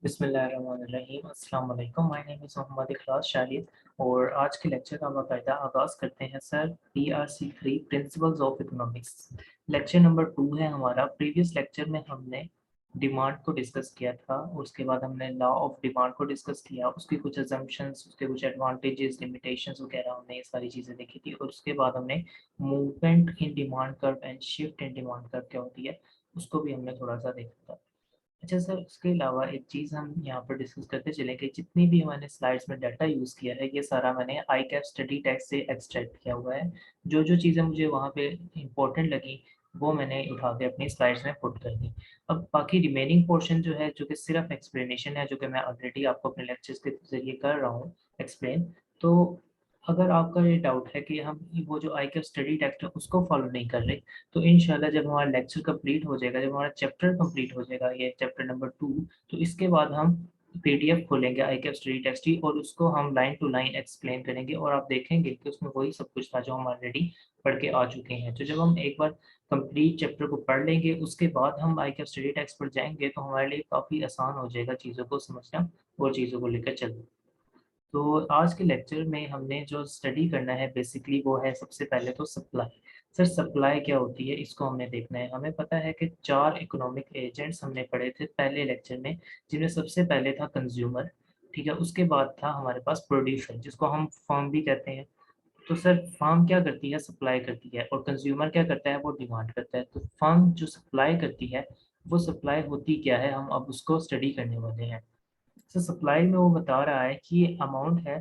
बिस्मिल्लाहिर्रहमानिर्रहीम अस्सलाम वालेकुम। My name is Mohammad Ikhlas Shahid और आज के लेक्चर का बाकायदा आगाज़ करते हैं sir. PRC 3 principles of economics lecture number 2 है हमारा। प्रीवियस लेक्चर में हमने डिमांड को डिस्कस किया था, उसके बाद हमने लॉ ऑफ डिमांड को डिस्कस किया, उसकी कुछ अजम्पशंस, उसके कुछ एडवांटेजेस, लिमिटेशंस वगैरह हमने ये सारी चीज़ें देखी थी और उसके बाद हमने movement in demand curve and shift in demand curve क्या होती है उसको भी हमने थोड़ा सा देखा था। अच्छा सर, उसके अलावा एक चीज़ हम यहाँ पर डिस्कस करते चले कि जितनी भी मैंने स्लाइड्स में डाटा यूज़ किया है, ये सारा मैंने आईकैप स्टडी टेक्स्ट से एक्सट्रैक्ट किया हुआ है। जो चीज़ें मुझे वहाँ पे इम्पोर्टेंट लगी, वो मैंने उठा के अपनी स्लाइड्स में पुट कर दी। अब बाकी रिमेनिंग पोर्शन जो है, जो कि सिर्फ एक्सप्लेनेशन है, जो कि मैं ऑलरेडी आपको अपने लेक्चर्स के ज़रिए कर रहा हूँ एक्सप्लेन। तो अगर आपका ये डाउट है कि हम वो जो आईकैप स्टडी टेक्स्ट है, उसको फॉलो नहीं कर रहे, तो इंशाल्लाह जब हमारा लेक्चर कंप्लीट हो जाएगा, जब हमारा चैप्टर कंप्लीट हो जाएगा, ये चैप्टर नंबर 2, तो इसके बाद हम पीडीएफ खोलेंगे आईकैप स्टडी टेक्स्ट की और उसको हम लाइन टू लाइन एक्सप्लेन करेंगे और आप देखेंगे कि उसमें वही सब कुछ था जो हम ऑलरेडी पढ़ के आ चुके हैं। तो जब हम एक बार कंप्लीट चैप्टर को पढ़ लेंगे, उसके बाद हम आईकैप स्टडी टेक्स्ट पर जाएँगे, तो हमारे लिए काफ़ी आसान हो जाएगा चीज़ों को समझना और चीज़ों को लेकर चलना। तो आज के लेक्चर में हमने जो स्टडी करना है बेसिकली वो है सबसे पहले तो सप्लाई। सर सप्लाई क्या होती है इसको हमने देखना है। हमें पता है कि 4 इकोनॉमिक एजेंट्स हमने पढ़े थे पहले लेक्चर में, जिनमें सबसे पहले था कंज्यूमर, ठीक है? उसके बाद था हमारे पास प्रोड्यूसर जिसको हम फर्म भी कहते हैं। तो सर फर्म क्या करती है? सप्लाई करती है और कंज्यूमर क्या करता है? वो डिमांड करता है। तो फर्म जो सप्लाई करती है, वो सप्लाई होती क्या है? हम अब उसको स्टडी करने वाले हैं। सर सप्लाई में वो बता रहा है कि ये अमाउंट है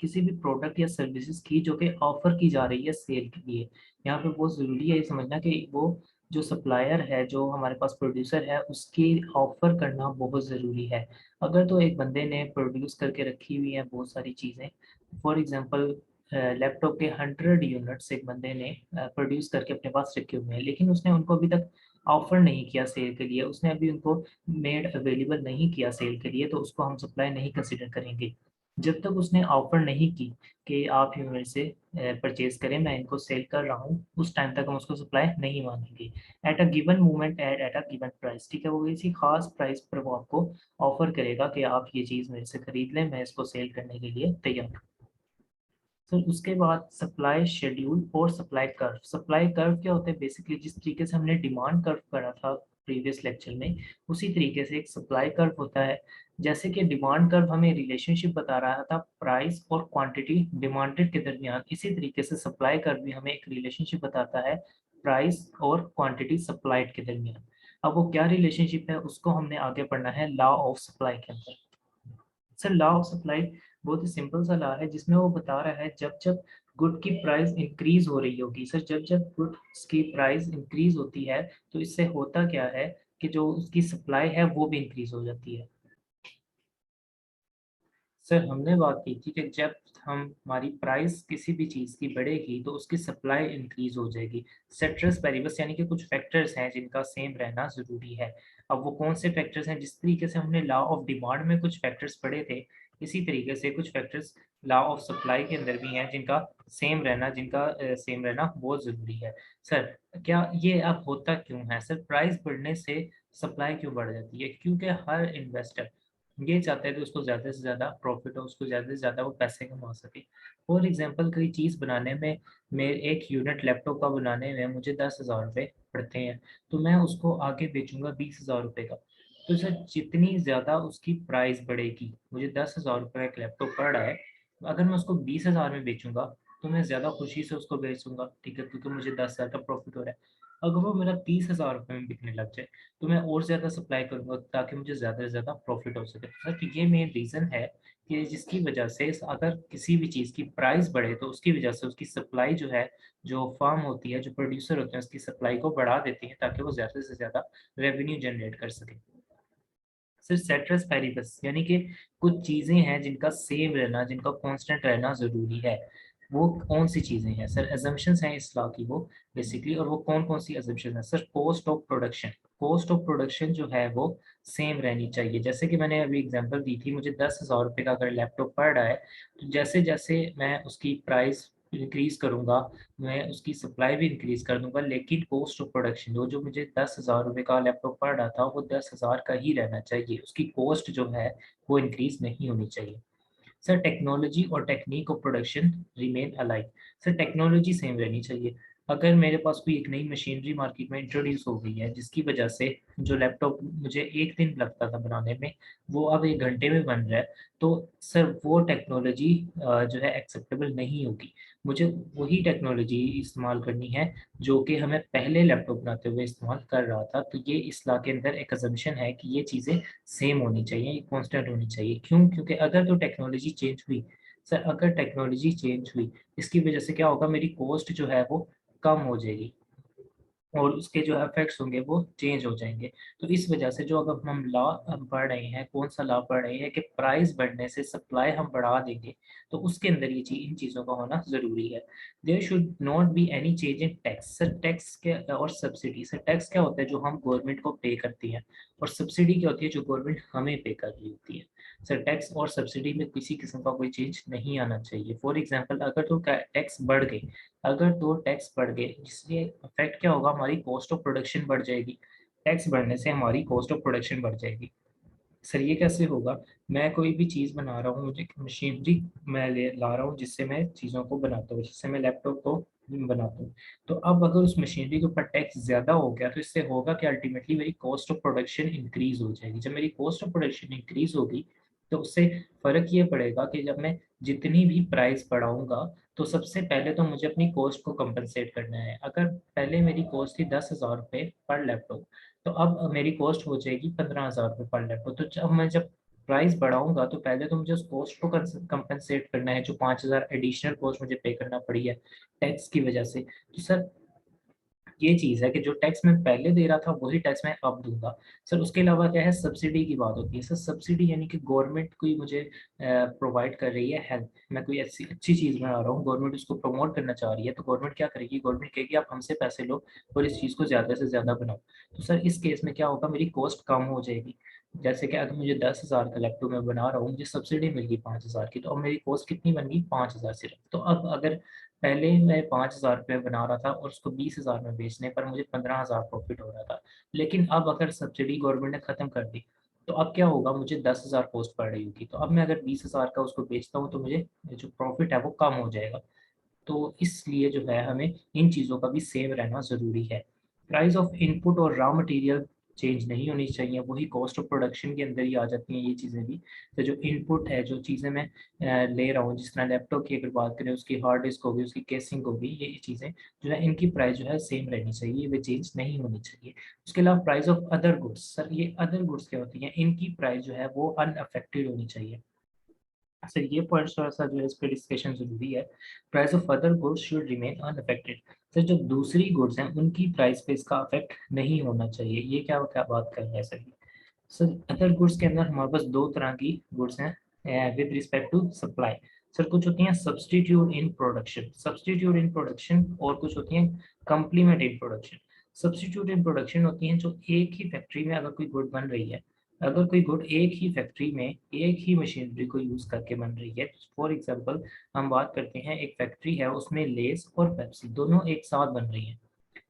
किसी भी प्रोडक्ट या सर्विसेज की जो कि ऑफर की जा रही है सेल के लिए। यहाँ पे बहुत ज़रूरी है ये समझना कि वो जो सप्लायर है, जो हमारे पास प्रोड्यूसर है, उसकी ऑफर करना बहुत ज़रूरी है। अगर तो एक बंदे ने प्रोड्यूस करके रखी हुई है बहुत सारी चीज़ें, फॉर एग्जांपल लैपटॉप के 100 यूनिट्स एक बंदे ने प्रोड्यूस करके अपने पास रखे हुए हैं, लेकिन उसने उनको अभी तक ऑफर नहीं किया सेल के लिए, उसने अभी उनको मेड अवेलेबल नहीं किया सेल के लिए, तो उसको हम सप्लाई नहीं कंसिडर करेंगे। जब तक उसने ऑफ़र नहीं की कि आप ये मेरे से परचेज़ करें, मैं इनको सेल कर रहा हूँ, उस टाइम तक हम उसको सप्लाई नहीं मानेंगे। At a given moment at a given price, ठीक है? वो किसी ख़ास प्राइस पर वो आपको ऑफ़र करेगा कि आप ये चीज़ मेरे से खरीद लें, मैं इसको सेल करने के लिए तैयार हूँ। तो उसके बाद सप्लाई शेड्यूल और सप्लाई कर्व। सप्लाई कर्व क्या होता है? बेसिकली जिस तरीके से हमने डिमांड कर्व पढ़ा था प्रीवियस लेक्चर में, उसी तरीके से एक सप्लाई कर्व होता है। जैसे कि डिमांड कर्व हमें रिलेशनशिप बता रहा था प्राइस और क्वांटिटी डिमांडेड के दरमियान, इसी तरीके से सप्लाई कर्व भी हमें एक रिलेशनशिप बताता है प्राइस और क्वांटिटी सप्लाइड के दरमियान। अब वो क्या रिलेशनशिप है उसको हमने आगे पढ़ना है लॉ ऑफ सप्लाई के अंदर। सर लॉ ऑफ सप्लाई बहुत ही सिंपल सा लॉ है जिसमें वो बता रहा है जब जब गुड की प्राइस इंक्रीज हो रही होगी, सर जब जब गुड्स की प्राइस इंक्रीज होती है, तो इससे होता क्या है कि जो उसकी सप्लाई है वो भी इंक्रीज हो जाती है। सर हमने बात की थी कि जब हमारी प्राइस किसी भी चीज़ की बढ़ेगी तो उसकी सप्लाई इंक्रीज हो जाएगी। सेट्रस पेरिबस यानी कि कुछ फैक्टर्स हैं जिनका सेम रहना ज़रूरी है। अब वो कौन से फैक्टर्स हैं? जिस तरीके से हमने लॉ ऑफ डिमांड में कुछ फैक्टर्स पढ़े थे, इसी तरीके से कुछ फैक्टर्स लॉ ऑफ सप्लाई के अंदर भी हैं जिनका सेम रहना बहुत ज़रूरी है। सर क्या ये अब होता क्यों है? सर प्राइस बढ़ने से सप्लाई क्यों बढ़ जाती है? क्योंकि हर इन्वेस्टर ये चाहता है कि उसको ज़्यादा से ज़्यादा प्रॉफ़िट हो, उसको ज़्यादा से ज़्यादा वो पैसे कमा सके। फॉर एग्ज़ाम्पल कोई चीज़ बनाने में, मैं 1 यूनिट लैपटॉप का बनाने में मुझे ₹10,000 पड़ते हैं, तो मैं उसको आगे बेचूँगा ₹20,000 का। तो सर जितनी ज़्यादा उसकी प्राइस बढ़ेगी, मुझे ₹10,000 का एक लैपटॉप पड़ रहा है, अगर मैं उसको 20,000 में बेचूँगा, तो मैं ज़्यादा खुशी से उसको बेचूँगा, ठीक है? क्योंकि मुझे 10,000 का प्रॉफ़िट हो रहा है। अगर वो मेरा ₹30,000 में बिकने लग जाए, तो मैं और ज़्यादा सप्लाई करूँगा ताकि मुझे ज़्यादा से ज़्यादा प्रॉफ़िट हो सके। सर तो ये मेन रीज़न है कि जिसकी वजह से अगर किसी भी चीज़ की प्राइस बढ़े तो उसकी वजह से उसकी सप्लाई जो है, जो फ़र्म होती है, जो प्रोड्यूसर होते हैं, उसकी सप्लाई को बढ़ा देती है ताकि वो ज़्यादा से ज़्यादा रेवेन्यू जनरेट कर सकें। सिर्फ सेट्रस पैरिबस यानी कि कुछ चीज़ें हैं जिनका सेम रहना, जिनका कांस्टेंट रहना ज़रूरी है। वो कौन-सी चीज़ें हैं? सर असम्पशन्स हैं इस लॉ की वो बेसिकली, और वो कौन-कौन सी असम्पशन है? Sir cost of production. Cost of production जो है वो सेम रहनी चाहिए। जैसे कि मैंने अभी एग्ज़ाम्पल दी थी, मुझे ₹10,000 का अगर लैपटॉप पड़ रहा है, तो जैसे-जैसे मैं उसकी प्राइस इंक्रीज़ करूँगा, मैं उसकी सप्लाई भी इंक्रीज़ कर दूँगा, लेकिन कॉस्ट ऑफ प्रोडक्शन जो जो मुझे ₹10,000 का लैपटॉप पड़ रहा था, वो 10,000 का ही रहना चाहिए। उसकी कॉस्ट जो है, वो इंक्रीज़ नहीं होनी चाहिए। सर टेक्नोलॉजी और technique of production remain alike. Sir technology same रहनी चाहिए। अगर मेरे पास कोई एक नई मशीनरी मार्केट में इंट्रोड्यूस हो गई है, जिसकी वजह से जो लैपटॉप मुझे 1 दिन लगता था बनाने में, वो अब 1 घंटे में बन रहा है, तो सर वो टेक्नोलॉजी जो है एक्सेप्टेबल नहीं होगी। मुझे वही टेक्नोलॉजी इस्तेमाल करनी है, जो कि हमें पहले लैपटॉप बनाते हुए इस्तेमाल कर रहा था। तो ये इस लॉ के अंदर एक असम्पशन है कि ये चीज़ें सेम होनी चाहिए, कांस्टेंट होनी चाहिए। क्यों? क्योंकि अगर तो टेक्नोलॉजी चेंज हुई, सर अगर टेक्नोलॉजी चेंज हुई, इसकी वजह से क्या होगा, मेरी कॉस्ट जो है वो कम हो जाएगी और उसके जो इफ़ेक्ट्स होंगे वो चेंज हो जाएँगे। तो इस वजह से जो अगर हम लॉ पढ़ रहे हैं, कौन-सा लॉ पढ़ रहे हैं कि प्राइस बढ़ने से सप्लाई हम बढ़ा देंगे, तो उसके अंदर ये इन चीज़ों का होना ज़रूरी है। There should not be any change in tax. Sir tax क्या और सब्सिडी, सर टैक्स क्या होता है जो हम गवर्नमेंट को पे करती हैं और सब्सिडी क्या होती है जो गवर्नमेंट हमें पे कर रही होती है। सर टैक्स और सब्सिडी में किसी किस्म का कोई चेंज नहीं आना चाहिए। फॉर एग्ज़ाम्पल अगर तो टैक्स बढ़ गए, अगर 2 टैक्स बढ़ गए, जिससे इफ़ेक्ट क्या होगा, हमारी कॉस्ट ऑफ प्रोडक्शन बढ़ जाएगी। टैक्स बढ़ने से हमारी कॉस्ट ऑफ प्रोडक्शन बढ़ जाएगी। सर ये कैसे होगा? मैं कोई भी चीज़ बना रहा हूँ, मुझे एक मशीनरी मैं ले ला रहा हूँ जिससे मैं चीज़ों को बनाता हूँ, जिससे मैं लैपटॉप को बनाता हूँ। तो अब अगर उस मशीनरी के ऊपर टैक्स ज़्यादा हो गया, तो इससे होगा कि अल्टीमेटली मेरी कॉस्ट ऑफ प्रोडक्शन इंक्रीज़ हो जाएगी। जब मेरी कॉस्ट ऑफ प्रोडक्शन इंक्रीज़ होगी, तो उससे फ़र्क ये पड़ेगा कि जब मैं जितनी भी प्राइस बढ़ाऊँगा, तो सबसे पहले तो मुझे अपनी कॉस्ट को कंपनसेट करना है। अगर पहले मेरी कॉस्ट थी ₹10,000 पर लैपटॉप, तो अब मेरी कॉस्ट हो जाएगी ₹15,000 पर लैपटॉप। तो जब प्राइस बढ़ाऊँगा, तो पहले तो मुझे उस कॉस्ट को कंपनसेट करना है, जो 5,000 एडिशनल कॉस्ट मुझे पे करना पड़ी है टैक्स की वजह से। तो सर ये चीज़ है कि जो टैक्स मैं पहले दे रहा था, वही टैक्स मैं अब दूँगा। सर उसके अलावा क्या है, सब्सिडी की बात होती है। सर सब्सिडी यानी कि गवर्नमेंट कोई मुझे प्रोवाइड कर रही है हेल्प। मैं कोई ऐसी अच्छी चीज़ बना रहा हूँ, गवर्नमेंट उसको प्रमोट करना चाह रही है, तो गवर्नमेंट क्या करेगी? गवर्नमेंट कहेगी आप हमसे पैसे लो और इस चीज़ को ज़्यादा से ज़्यादा बनाओ। तो सर इस केस में क्या होगा, मेरी कॉस्ट कम हो जाएगी। जैसे कि अगर मुझे 10,000 का लैपटॉप मैं बना रहा हूँ, मुझे सब्सिडी मिल गई 5,000 की, तो अब मेरी कॉस्ट कितनी बन गई? 5,000 सिर्फ। तो अब अगर पहले मैं ₹5,000 बना रहा था और उसको 20,000 में बेचने पर मुझे 15,000 प्रॉफ़िट हो रहा था। लेकिन अब अगर सब्सिडी गवर्नमेंट ने ख़त्म कर दी, तो अब क्या होगा, मुझे 10,000 कॉस्ट पड़ रही होगी। तो अब मैं अगर 20,000 का उसको बेचता हूँ, तो मुझे जो प्रॉफ़िट है वो कम हो जाएगा। तो इसलिए जो है हमें इन चीज़ों का भी सेम रहना ज़रूरी है। प्राइस ऑफ इनपुट और रॉ मटेरियल चेंज नहीं होनी चाहिए, वही कॉस्ट ऑफ प्रोडक्शन के अंदर ही आ जाती हैं ये चीज़ें भी। तो जो इनपुट है, जो चीज़ें मैं ले रहा हूँ, जिस तरह लैपटॉप की अगर बात करें, उसकी हार्ड डिस्क होगी, उसकी केसिंग होगी, ये चीज़ें जो है इनकी प्राइस जो है सेम रहनी चाहिए, वे चेंज नहीं होनी चाहिए। उसके अलावा price of other goods, sir ये अदर गुड्स क्या होती हैं? इनकी प्राइस जो है वो अनअफेक्टेड होनी चाहिए। सर ये पॉइंट थोड़ा-सा जो है इस पे डिस्कशन ज़रूरी है। Price of other goods should remain unaffected. Sir जो दूसरी गुड्स हैं उनकी प्राइस पे इसका इफ़ेक्ट नहीं होना चाहिए। ये क्या क्या बात कर रहे हैं सर ये? सर अदर गुड्स के अंदर हमारे पास 2 तरह की गुड्स हैं with respect to supply. Sir कुछ होती हैं substitute in production, substitute in production, और कुछ होती हैं complement in production. Substitute in production होती हैं जो एक ही फैक्ट्री में अगर कोई गुड बन रही है, अगर कोई गुड एक ही फैक्ट्री में एक ही मशीनरी को यूज़ करके बन रही है। फॉर एग्ज़ाम्पल हम बात करते हैं, एक फैक्ट्री है उसमें लेज़ और पेप्सी दोनों एक साथ बन रही हैं।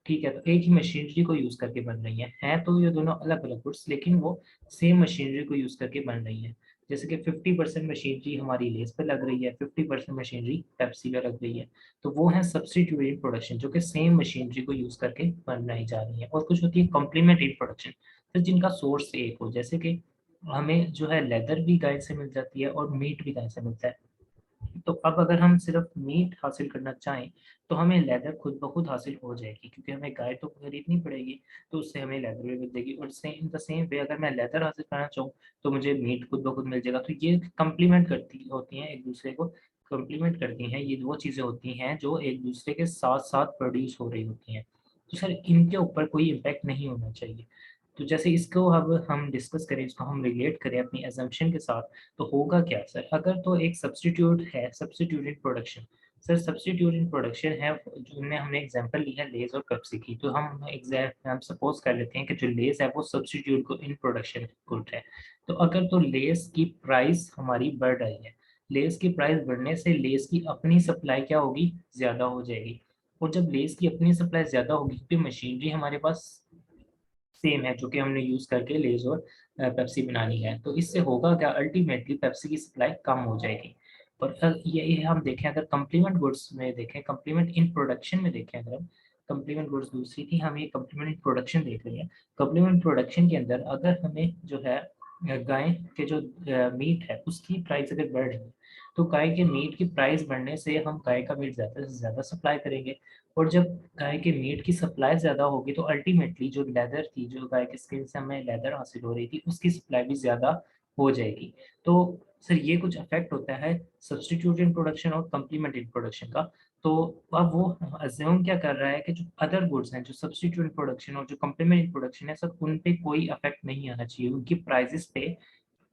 ठीक है, तो एक ही मशीनरी को यूज़ करके बन रही हैं तो ये दोनों अलग-अलग गुड्स, लेकिन वो सेम मशीनरी को यूज़ करके बन रही हैं। जैसे कि 50% मशीनरी हमारी लेज़ पे लग रही है, 50% मशीनरी पेप्सी पे लग रही है। तो वो है सब्स्टिट्यूटेड प्रोडक्शन, जो कि सेम मशीनरी को यूज़ करके बनाई जा रही है। और कुछ होती है कॉम्प्लीमेंट्री प्रोडक्शन, तो जिनका सोर्स एक हो, जैसे कि हमें जो है लेदर भी गाय से मिल जाती है और मीट भी गाय से मिलता है। तो अब अगर हम सिर्फ मीट हासिल करना चाहें, तो हमें लेदर खुद ब खुद हासिल हो जाएगी, क्योंकि हमें गाय तो खरीदनी पड़ेगी, तो उससे हमें लेदर भी मिल जाएगी। और same in the same way अगर मैं लेदर हासिल करना चाहूँ, तो मुझे मीट खुद ब खुद मिल जाएगा। तो ये कॉम्प्लीमेंट करती होती हैं, एक-दूसरे को कॉम्प्लीमेंट करती हैं। ये वो चीज़ें होती हैं जो एक-दूसरे के साथ-साथ प्रोड्यूस हो रही होती हैं। तो सर इनके ऊपर कोई इम्पैक्ट नहीं होना चाहिए। तो जैसे इसको अब हम डिस्कस करें, इसको हम रिलेट करें अपनी असम्पशन के साथ, तो होगा क्या सर? अगर तो एक सब्स्टिट्यूट है, substitute in production. Sir substitute in production है, जिनमें हमने एग्ज़ाम्पल ली है लेज़ और पेप्सी की। तो हम सपोज़ कर लेते हैं कि जो लेज़ है वो सब्स्टिट्यूट को इन प्रोडक्शन गुड है। तो अगर तो लेज़ की प्राइस हमारी बढ़ रही है, लेस की प्राइस बढ़ने से लेस की अपनी सप्लाई क्या होगी, ज़्यादा हो जाएगी। और जब लेस की अपनी सप्लाई ज़्यादा होगी क्योंकि मशीनरी हमारे पास सेम है जो कि हमने यूज़ करके लेज़ और पेप्सी बनानी है, तो इससे होगा क्या, अल्टीमेटली पेप्सी की सप्लाई कम हो जाएगी। और ये हम देखें, अगर कम्प्लीमेंट गुड्स में देखें, कम्प्लीमेंट इन प्रोडक्शन में देखें, अगर हम कम्प्लीमेंट गुड्स दूसरी थी, हम ये कम्प्लीमेंट इन प्रोडक्शन देख रहे हैं। कम्प्लीमेंट प्रोडक्शन के अंदर अगर हमें जो है गाय के जो मीट है उसकी प्राइस अगर बढ़ रही है, तो गाय के मीट की प्राइस बढ़ने से हम गाय का मीट ज़्यादा से ज़्यादा सप्लाई करेंगे। और जब गाय के मीट की सप्लाई ज़्यादा होगी तो अल्टीमेटली जो लेदर थी, जो गाय की स्किन से हमें लेदर हासिल हो रही थी, उसकी सप्लाई भी ज़्यादा हो जाएगी। तो सर ये कुछ इफ़ेक्ट होता है सब्स्टिट्यूट इन प्रोडक्शन और कम्प्लीमेंट इन प्रोडक्शन का। तो अब वो अज़्यूम क्या कर रहा है कि जो अदर गुड्स हैं, जो सब्स्टिट्यूट इन प्रोडक्शन और जो कम्प्लीमेंट इन प्रोडक्शन है, सर उन पे कोई इफ़ेक्ट नहीं आना चाहिए। उनकी प्राइसेज़ पे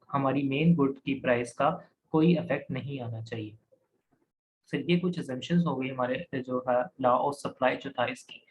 हमारी मेन गुड की प्राइस का कोई इफ़ेक्ट नहीं आना चाहिए। सर ये कुछ असम्पशन्स हो गई हमारे जो है लॉ ऑफ सप्लाई जो था इसकी।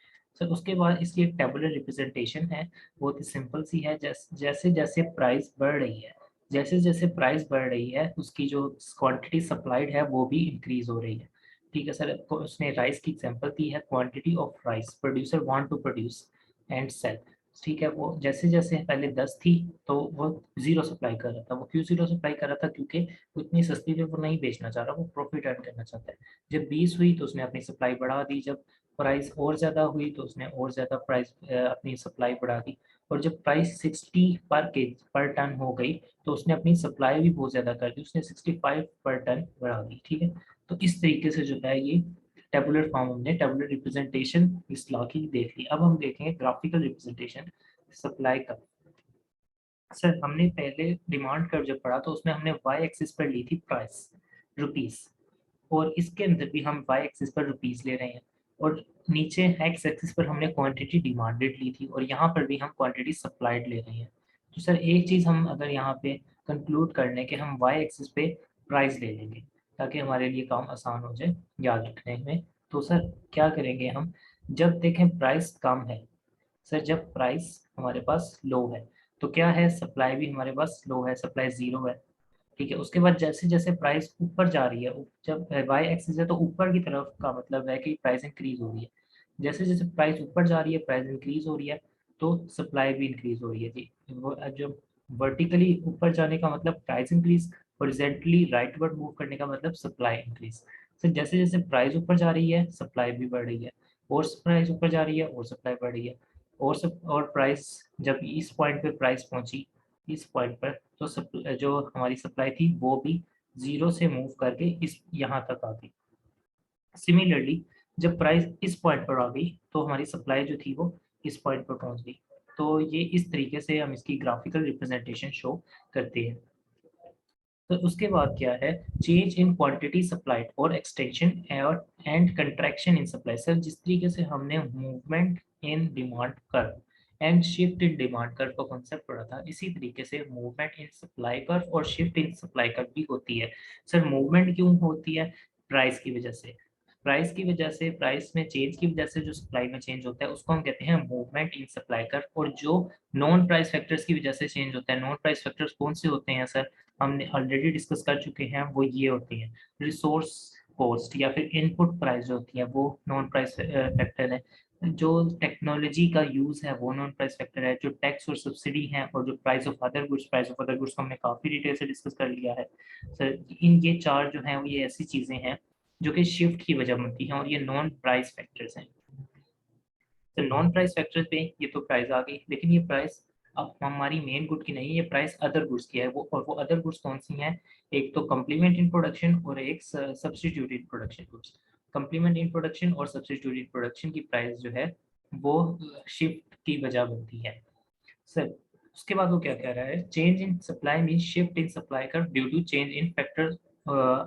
सर उसके बाद इसकी एक टेबुलर रिप्रेजेंटेशन है, बहुत ही सिंपल सी है। जैसे-जैसे प्राइस बढ़ रही है, जैसे-जैसे प्राइस बढ़ रही है, उसकी जो क्वांटिटी सप्लाइड है वो भी इंक्रीज़ हो रही है। ठीक है सर, तो उसने राइस की एग्ज़ाम्पल दी है, quantity of rice producer want to produce and sell. ठीक है, वो जैसे-जैसे पहले 10 थी, तो वो 0 सप्लाई कर रहा था। वो क्यों 0 सप्लाई कर रहा था? क्योंकि उतनी सस्ती पे वो नहीं बेचना चाह रहा, वो प्रॉफ़िट अर्न करना चाहता है। जब 20 हुई तो उसने अपनी सप्लाई बढ़ा दी, जब प्राइस और ज़्यादा हुई तो उसने और ज़्यादा प्राइस अपनी सप्लाई बढ़ा दी, और जब प्राइस 60 पर टन हो गई तो उसने अपनी सप्लाई भी बहुत ज़्यादा कर दी, उसने 65 पर टन बढ़ा दी। ठीक है? तो इस तरीके से जो है ये टेबुलर फॉर्म, हमने टेबुलर रिप्रेजेंटेशन इस लॉ की देख ली। अब हम देखेंगे ग्राफिकल रिप्रेजेंटेशन सप्लाई का। सर हमने पहले डिमांड कर्व जब पढ़ा तो उसमें हमने वाई एक्सिस पर ली थी प्राइस, रुपीज़, और इसके अंदर भी हम वाई एक्सिस पर रुपीज़ ले रहे हैं, और नीचे एक्स एक्सिस पर हमने क्वांटिटी डिमांडेड ली थी, और यहाँ पर भी हम क्वांटिटी सप्लाइड ले रहे हैं। तो सर एक चीज़ हम अगर यहाँ पे कंक्लूड कर लें कि हम वाई एक्सिस पे प्राइस ले लेंगे ताकि हमारे लिए काम आसान हो जाए याद रखने में। तो सर क्या करेंगे हम, जब देखें प्राइस कम है, सर जब प्राइस हमारे पास लो है, तो क्या है, सप्लाई भी हमारे पास लो है, सप्लाई ज़ीरो है। ठीक है, उसके बाद जैसे-जैसे प्राइस ऊपर जा रही है, जब वाई एक्सिस है तो ऊपर की तरफ का मतलब है कि प्राइस इंक्रीज़ हो रही है। जैसे-जैसे प्राइस ऊपर जा रही है, प्राइस इंक्रीज़ हो रही है, तो सप्लाई भी इंक्रीज़ हो रही है जी। वो जब वर्टिकली ऊपर जाने का मतलब price increase, horizontally rightward move करने का मतलब सप्लाई इंक्रीज़। तो जैसे-जैसे प्राइस ऊपर जा रही है, सप्लाई भी बढ़ रही है, और प्राइस ऊपर जा रही है और सप्लाई बढ़ रही है, और प्राइस जब इस पॉइंट पे प्राइस पहुँची, इस पॉइंट पर, तो जो हमारी सप्लाई थी वो भी 0 से मूव करके इस यहाँ तक आ गई। सिमिलरली जब प्राइस इस पॉइंट पर आ गई तो हमारी सप्लाई जो थी वो इस पॉइंट पर पहुँच गई। तो ये इस तरीके से हम इसकी ग्राफिकल रिप्रेजेंटेशन शो करते हैं। तो उसके बाद क्या है, चेंज इन क्वांटिटी सप्लाइड और एक्सटेंशन और and contraction in supply. Sir जिस तरीके से हमने movement in demand curve and shift in demand curve का कॉन्सेप्ट पढ़ा था, इसी तरीके से मूवमेंट इन सप्लाई कर्व और शिफ्ट इन सप्लाई कर्व भी होती है। सर मूवमेंट क्यों होती है? प्राइस की वजह से। प्राइस की वजह से, प्राइस में चेंज की वजह से जो सप्लाई में चेंज होता है उसको हम कहते हैं मूवमेंट इन सप्लाई कर्व। और जो नॉन प्राइस फैक्टर्स की वजह से चेंज होता है, नॉन प्राइस फैक्टर्स कौन से होते हैं सर, हमने ऑलरेडी डिस्कस कर चुके हैं, वो ये होती हैं, रिसोर्स कॉस्ट या फिर इनपुट प्राइस जो होती है वो नॉन प्राइस फैक्टर है। जो टेक्नोलॉजी का यूज़ है वो नॉन प्राइस फैक्टर है। जो टैक्स और सब्सिडी है और जो प्राइस ऑफ अदर गुड्स को हमने काफ़ी डिटेल से डिस्कस कर लिया है। सर इन ये 4 जो हैं वो ये ऐसी चीज़ें हैं जो कि शिफ्ट की वजह बनती हैं, और ये नॉन प्राइस फैक्टर्स हैं। तो नॉन प्राइस फैक्टर पे ये तो प्राइस आ गई, लेकिन ये प्राइस अब हमारी मेन गुड की नहीं है, ये प्राइस अदर गुड्स की है। वो अदर गुड्स कौन सी हैं? एक तो कम्प्लीमेंट इन प्रोडक्शन और एक substitute in production goods. Complement in production और सब्स्टिट्यूट इन प्रोडक्शन की प्राइस जो है वो शिफ्ट की वजह बनती है। सर उसके बाद वो क्या कह रहा है, change in supply mean shift in supply curve due to change in factor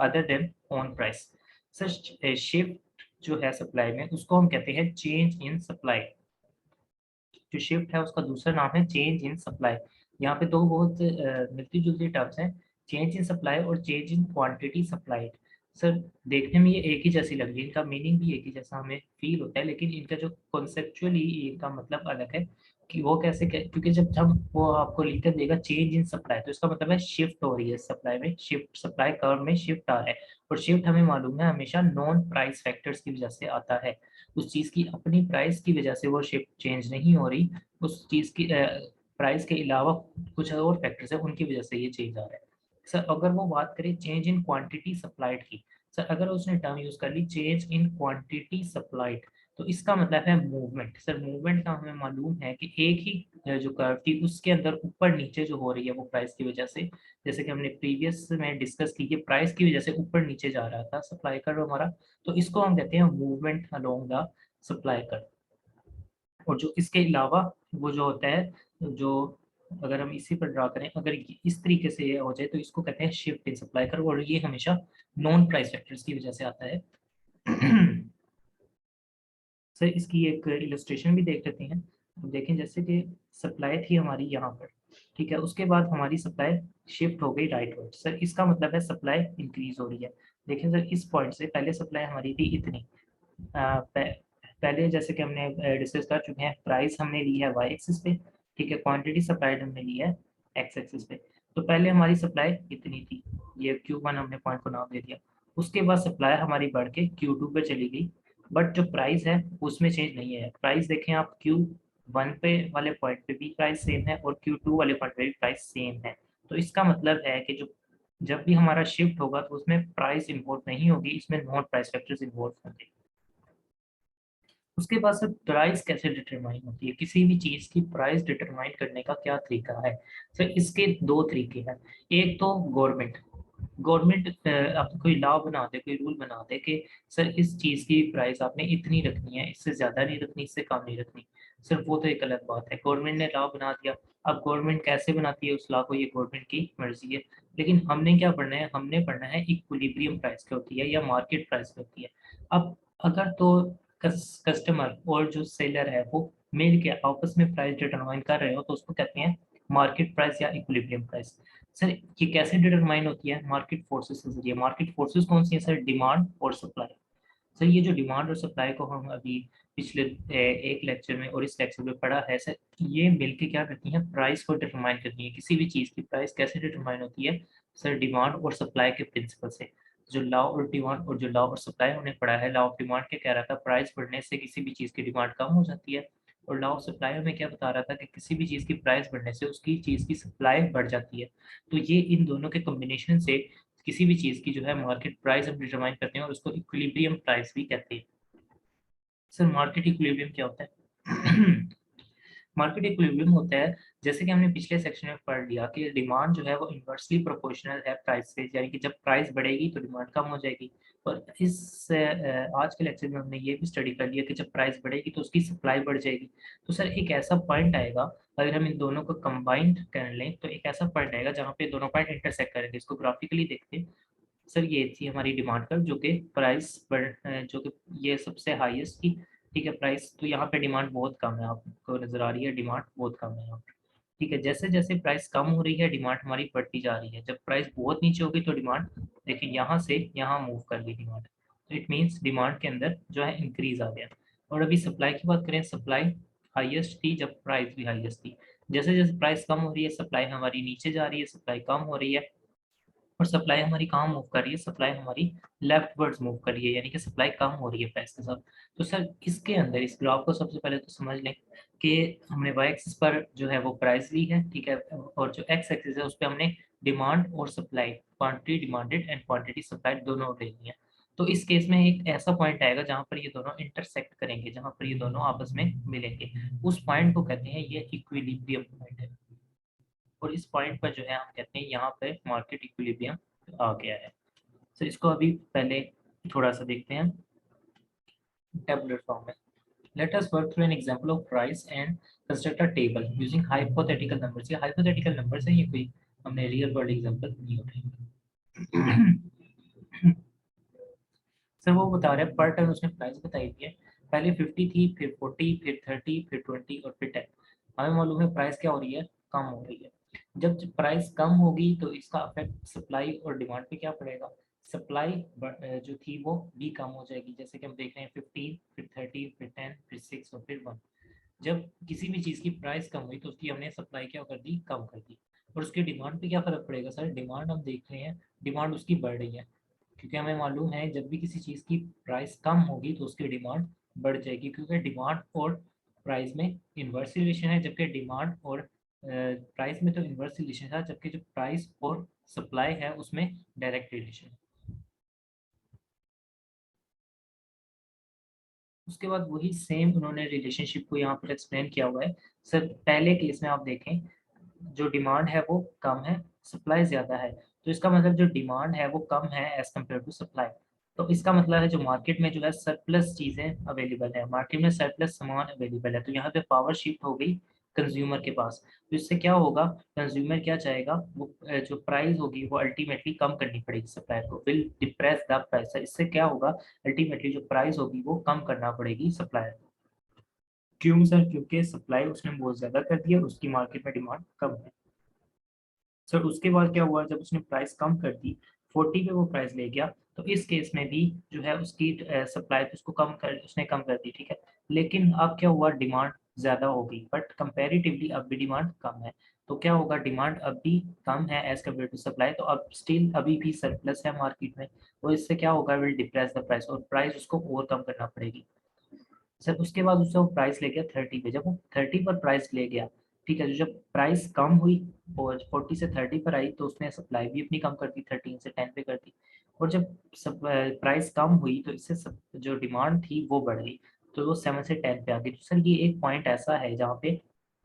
other than on price. Sir shift जो है सप्लाई में उसको हम कहते हैं चेंज इन सप्लाई। जो शिफ्ट है उसका दूसरा नाम है चेंज इन सप्लाई। यहाँ पे दो बहुत मिलती-जुलती टर्म्स हैं, चेंज इन सप्लाई और change in quantity supplied. Sir देखने में ये एक ही जैसी लग रही है, इनका मीनिंग भी एक ही जैसा हमें फील होता है, लेकिन इनका जो कॉन्सेप्चुअली इनका मतलब अलग है कि वो कैसे क्योंकि जब जब वो आपको लिखकर देगा चेंज इन सप्लाई, तो इसका मतलब है शिफ्ट हो रही है सप्लाई में, शिफ्ट सप्लाई कर्व में शिफ्ट आ रहा है। और शिफ्ट हमें मालूम है हमेशा नॉन प्राइस फैक्टर्स की वजह से आता है। उस चीज़ की अपनी प्राइस की वजह से वो शिफ्ट चेंज नहीं हो रही, उस चीज़ की प्राइस के अलावा कुछ और फैक्टर्स है उनकी वजह से ये चेंज आ रहा है। सर अगर वो बात करें चेंज इन क्वांटिटी सप्लाइड की, सर अगर उसने टर्म यूज कर ली चेंज इन क्वांटिटी सप्लाइड, तो इसका मतलब है मूवमेंट। सर मूवमेंट का हमें मालूम है कि एक ही जो कर्व थी उसके अंदर ऊपर नीचे जो हो रही है वो प्राइस की वजह से, जैसे कि हमने प्रीवियस में डिस्कस की कि प्राइस की वजह से ऊपर नीचे जा रहा था सप्लाई कर्व हमारा, तो इसको हम कहते हैं movement along the supply curve. और जो इसके अलावा वो जो होता है, जो अगर हम इसी पर ड्रा करें, अगर इस तरीके से ये हो जाए तो इसको कहते हैं शिफ्ट इन सप्लाई कर्व, और ये हमेशा नॉन प्राइस फैक्टर्स की वजह से आता है। सर इसकी एक इलस्ट्रेशन भी देख लेते हैं। अब देखें जैसे कि सप्लाई थी हमारी यहाँ पर, ठीक है, उसके बाद हमारी सप्लाई शिफ्ट हो गई राइटवर्ड। सर इसका मतलब है सप्लाई इंक्रीज हो रही है। देखें सर इस पॉइंट से पहले सप्लाई हमारी थी इतनी, पहले जैसे कि हमने डिस्कस कर चुके हैं, प्राइस हमने ली है वाई एक्सिस पे, ठीक है, क्वांटिटी सप्लाइड हमने ली है एक्स एक्सिस पे। तो पहले हमारी सप्लाई इतनी थी, ये Q1 हमने पॉइंट को नाम दे दिया। उसके बाद सप्लाई हमारी बढ़ के Q2 पे चली गई, बट जो प्राइस है उसमें चेंज नहीं है। प्राइस देखें आप, Q1 पे वाले पॉइंट पे भी प्राइस सेम है और Q2 वाले पॉइंट पे भी प्राइस सेम है। तो इसका मतलब है कि जो जब भी हमारा शिफ्ट होगा तो उसमें प्राइस इन्वॉल्व नहीं होगी, इसमें नॉन प्राइस फैक्टर्स इन्वॉल्व होंगे। उसके बाद सर प्राइस कैसे डिटरमाइन होती है, किसी भी चीज़ की प्राइस डिटरमाइन करने का क्या तरीका है। सर इसके दो तरीके हैं। एक तो गवर्नमेंट गवर्नमेंट अब कोई लॉ बना दे, कोई रूल बना दे कि सर इस चीज़ की प्राइस आपने इतनी रखनी है, इससे ज़्यादा नहीं रखनी, इससे कम नहीं रखनी। सर वो तो एक अलग बात है, गवर्नमेंट ने लॉ बना दिया। अब गवर्नमेंट कैसे बनाती है उस लॉ को, ये गवर्नमेंट की मर्जी है। लेकिन हमने क्या पढ़ना है, हमने पढ़ना है इक्विलिब्रियम प्राइस क्या होती है या मार्केट प्राइस क्या होती है। अब अगर तो कस्टमर और जो सेलर है वो मिल के आपस में प्राइस डिटरमाइन कर रहे हो तो उसको कहते हैं मार्केट प्राइस या इक्विलिब्रियम प्राइस। सर ये कैसे डिटरमाइन होती है, मार्केट फोर्सेस के जरिए। मार्केट फोर्सेस कौन सी है सर, डिमांड और सप्लाई। सर ये जो डिमांड और सप्लाई को हम अभी पिछले एक लेक्चर में और इस लेक्चर में पढ़ा है सर, ये मिलके क्या करती हैं, प्राइस को डिटरमाइन करती है। किसी भी चीज़ की प्राइस कैसे डिटरमाइन होती है सर, डिमांड और सप्लाई के प्रिंसिपल से। जो लॉ और डिमांड और जो लॉ और सप्लाई हमने पढ़ा है, लॉ ऑफ डिमांड क्या कह रहा था, प्राइस बढ़ने से किसी भी चीज़ की डिमांड कम हो जाती है। और लॉ ऑफ सप्लाई में क्या बता रहा था कि किसी भी चीज़ की प्राइस बढ़ने से उसकी चीज़ की सप्लाई बढ़ जाती है। तो ये इन दोनों के कॉम्बिनेशन से किसी भी चीज़ की जो है मार्केट प्राइस हम डिटरमाइन करते हैं और उसको इक्विलिब्रियम प्राइस भी कहते हैं। सर मार्केट इक्विलिब्रियम क्या होता है? मार्केट इक्विलिब्रियम होता है, जैसे कि हमने पिछले सेक्शन में पढ़ लिया कि डिमांड जो है वो इन्वर्सली प्रोपोर्शनल है प्राइस से, यानी कि जब प्राइस बढ़ेगी तो डिमांड कम हो जाएगी। और आज के लेक्चर में हमने ये भी स्टडी कर लिया कि जब प्राइस बढ़ेगी तो उसकी सप्लाई बढ़ जाएगी। तो सर एक ऐसा पॉइंट आएगा, अगर हम इन दोनों को कंबाइंड कर लें तो एक ऐसा पॉइंट आएगा जहाँ पे दोनों पॉइंट इंटरसेक्ट करेंगे। इसको ग्राफिकली देखते हैं। सर ये थी हमारी डिमांड कर्व जो कि प्राइस बढ़ जो कि ये सबसे हाईएस्ट थी, ठीक है, प्राइस। तो यहाँ पे डिमांड बहुत कम है, आपको नजर आ रही है डिमांड बहुत कम है यहाँ पे, ठीक है। जैसे जैसे प्राइस कम हो रही है डिमांड हमारी बढ़ती जा रही है। जब प्राइस बहुत नीचे होगी तो डिमांड देखिए यहाँ से यहाँ मूव कर गई डिमांड, तो इट मीन्स डिमांड के अंदर जो है इंक्रीज आ गया। और अभी सप्लाई की बात करें, सप्लाई हाईएस्ट थी जब प्राइस भी हाईएस्ट थी। जैसे जैसे प्राइस कम हो रही है सप्लाई हमारी नीचे जा रही है, सप्लाई कम हो रही है। और सप्लाई हमारी कहाँ मूव कर रही है, सप्लाई हमारी लेफ्ट वर्ड्स मूव कर रही है, यानी कि सप्लाई कम हो रही है प्राइस के साथ। तो सर इसके अंदर इस ग्राफ को सबसे पहले तो समझ लें कि हमने वाई एक्सिस पर जो है वो प्राइस ली है, ठीक है, और जो एक्स एक्सिस है उस पर हमने डिमांड और supply, quantity demanded and quantity supplied दोनों ले ली है। तो इस केस में एक ऐसा पॉइंट आएगा जहाँ पर ये दोनों इंटरसेक्ट करेंगे, जहाँ पर ये दोनों आपस में मिलेंगे, उस पॉइंट को कहते हैं ये इक्विलिब्रियम पॉइंट है। और इस पॉइंट पर जो है हम कहते हैं यहाँ पे मार्केट इक्विलिब्रियम आ गया है। सो इसको अभी पहले थोड़ा सा देखते हैं टेबुलर फॉर्म में। Let us work through an example of price and construct a table using hypothetical numbers. ये हाइपोथेटिकल नंबर्स है, ये कोई हमने रियल वर्ल्ड एग्जांपल नहीं उठाई। सर वो बता रहे हैं पर टन उसने प्राइस बताई थी है, पहले 50 थी, फिर 40, फिर 30, फिर 20 और फिर 10। हमें मालूम है प्राइस क्या हो रही है, कम हो रही है। जब प्राइस कम होगी तो इसका इफेक्ट सप्लाई और डिमांड पे क्या पड़ेगा, सप्लाई जो थी वो भी कम हो जाएगी। जैसे कि हम देख रहे हैं 15, फिर 30, फिर 10, फिर 6 और फिर 1। जब किसी भी चीज़ की प्राइस कम हुई तो उसकी हमने सप्लाई क्या कर दी, कम कर दी। और उसकी डिमांड पे क्या फ़र्क पड़ेगा सर? डिमांड हम देख रहे हैं, डिमांड उसकी बढ़ रही है, क्योंकि हमें मालूम है जब भी किसी चीज़ की प्राइस कम होगी तो उसकी डिमांड बढ़ जाएगी, क्योंकि डिमांड और प्राइस में इन्वर्स रिलेशन है, जबकि डिमांड और प्राइस में तो इन्वर्स रिलेशन था, जबकि जो प्राइस और सप्लाई है उसमें डायरेक्ट रिलेशन है। उसके बाद वही सेम उन्होंने रिलेशनशिप को यहाँ पर एक्सप्लेन किया हुआ है। सर पहले केस में आप देखें, जो डिमांड है वो कम है, सप्लाई ज़्यादा है। तो इसका मतलब जो डिमांड है वो कम है एज़ कम्पेयर टू सप्लाई। तो इसका मतलब है जो मार्केट में जो है सरप्लस चीज़ें अवेलेबल है, मार्केट में सरप्लस सामान अवेलेबल है। तो यहाँ पे पावर शिफ्ट हो गई कंज़्यूमर के पास। तो इससे क्या होगा, कंज़्यूमर क्या चाहेगा, वो जो प्राइस होगी वो अल्टीमेटली कम करनी पड़ेगी सप्लायर को, विल डिप्रेस द प्राइस। इससे क्या होगा, अल्टीमेटली जो प्राइस होगी वो कम करना पड़ेगी सप्लायर को। क्यों सर? क्योंकि सप्लाई उसने बहुत ज़्यादा कर दी है, उसकी मार्केट में डिमांड कम है। सर उसके बाद क्या हुआ, जब उसने प्राइस कम कर दी, 40 पे वो प्राइस ले गया, तो इस केस में भी जो है उसकी सप्लाई तो उसको कम कर उसने कम कर दी, ठीक है। लेकिन अब क्या हुआ, डिमांड ज़्यादा हो गई, बट कंपैरेटिवली अब भी डिमांड कम है। तो क्या होगा, डिमांड अब भी कम है एज़ कम्पेयर टू सप्लाई, तो अब स्टिल अभी भी सरप्लस है मार्केट में। तो इससे क्या होगा, विल डिप्रेस द प्राइस, और प्राइस उसको और कम करना पड़ेगी। सर उसके बाद उससे वो प्राइस ले गया 30 पे, जब वो 30 पर प्राइस ले गया, ठीक है, तो जब प्राइस कम हुई और 40 से 30 पर आई तो उसने सप्लाई भी अपनी कम कर दी, 13 से 10 पे कर दी। और जब सब प्राइस कम हुई तो इससे जो डिमांड थी वो बढ़ गई, तो वो 7 से 10 पे आ गई। तो सर ये एक पॉइंट ऐसा है जहाँ पे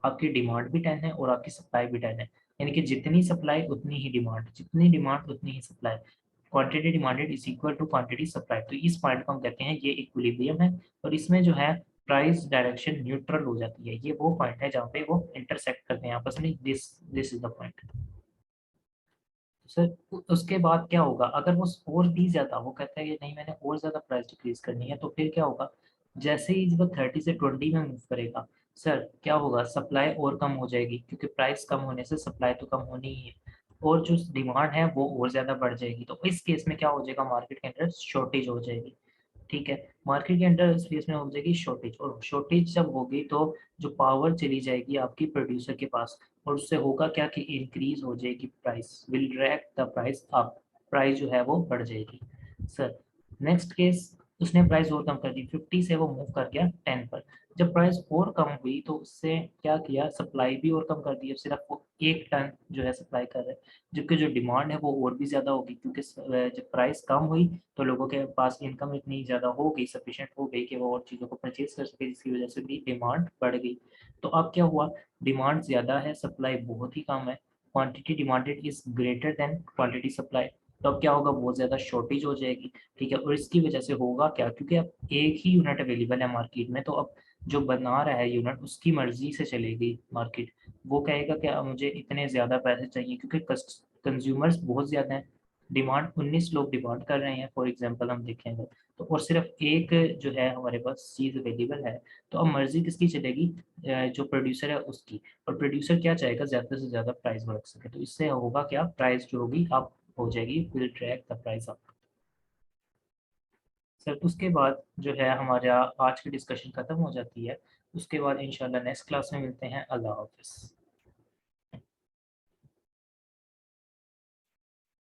आपकी डिमांड भी 10 है और आपकी सप्लाई भी 10 है, यानी कि जितनी सप्लाई उतनी ही डिमांड, जितनी डिमांड उतनी ही supply, quantity demanded is equal to quantity supply. तो इस पॉइंट को हम कहते हैं ये इक्विलिब्रियम है, और इसमें जो है प्राइस डायरेक्शन न्यूट्रल हो जाती है। ये वो पॉइंट है जहाँ पे वो इंटरसेक्ट करते हैं आपस में, this this is the point. Sir उसके बाद क्या होगा, अगर वो और भी ज़्यादा वो कहता है कि नहीं मैंने और ज़्यादा प्राइस डिक्रीज़ करनी है, तो फिर क्या होगा, जैसे ही वो 30 से 20 में मूव करेगा, सर क्या होगा, सप्लाई और कम हो जाएगी, क्योंकि प्राइस कम होने से सप्लाई तो कम होनी ही है, और जो डिमांड है वो और ज़्यादा बढ़ जाएगी। तो इस केस में क्या हो जाएगा, मार्केट के अंदर शॉर्टेज हो जाएगी, ठीक है। मार्केट के अंदर इस केस में हो जाएगी शॉर्टेज, और शॉर्टेज जब होगी तो जो पावर चली जाएगी आपकी प्रोड्यूसर के पास, और उससे होगा क्या कि इंक्रीज हो जाएगी price, will drag the price up, price जो है वो बढ़ जाएगी। सर नेक्स्ट केस, उसने प्राइस और कम कर दी, 50 से वो मूव कर गया 10 पर। जब प्राइस और कम हुई तो उससे क्या किया, सप्लाई भी और कम कर दी, अब सिर्फ वो 1 टन जो है सप्लाई कर रहा है, जबकि जो डिमांड है वो और भी ज़्यादा होगी, क्योंकि जब प्राइस कम हुई तो लोगों के पास इनकम इतनी ज़्यादा हो गई, सफिशिएंट हो गई कि वो और चीज़ों को परचेज़ कर सके, जिसकी वजह से भी डिमांड बढ़ गई। तो अब क्या हुआ, डिमांड ज़्यादा है, सप्लाई बहुत ही कम है, quantity demanded is greater than quantity supply. तो अब क्या होगा, बहुत ज़्यादा शॉर्टेज हो जाएगी, ठीक है। और इसकी वजह से होगा क्या, क्योंकि अब एक ही यूनिट अवेलेबल है मार्केट में, तो अब जो बना रहा है यूनिट उसकी मर्ज़ी से चलेगी मार्केट। वो कहेगा कि मुझे इतने ज़्यादा पैसे चाहिए, क्योंकि कंज्यूमर्स बहुत ज़्यादा हैं, डिमांड 19 लोग डिमांड कर रहे हैं फॉर एग्जांपल हम देखेंगे, तो और सिर्फ एक जो है हमारे पास चीज़ अवेलेबल है, तो अब मर्ज़ी किसकी चलेगी, जो प्रोड्यूसर है उसकी। और प्रोड्यूसर क्या चाहेगा, ज़्यादा से ज़्यादा प्राइस बढ़ सके, तो इससे होगा क्या, प्राइस जो होगी अप हो जाएगी, will drag the price up. Sir उसके बाद जो है हमारा आज की डिस्कशन खत्म हो जाती है, उसके बाद इंशाल्लाह नेक्स्ट क्लास में मिलते हैं। अल्लाह हाफ़िज़।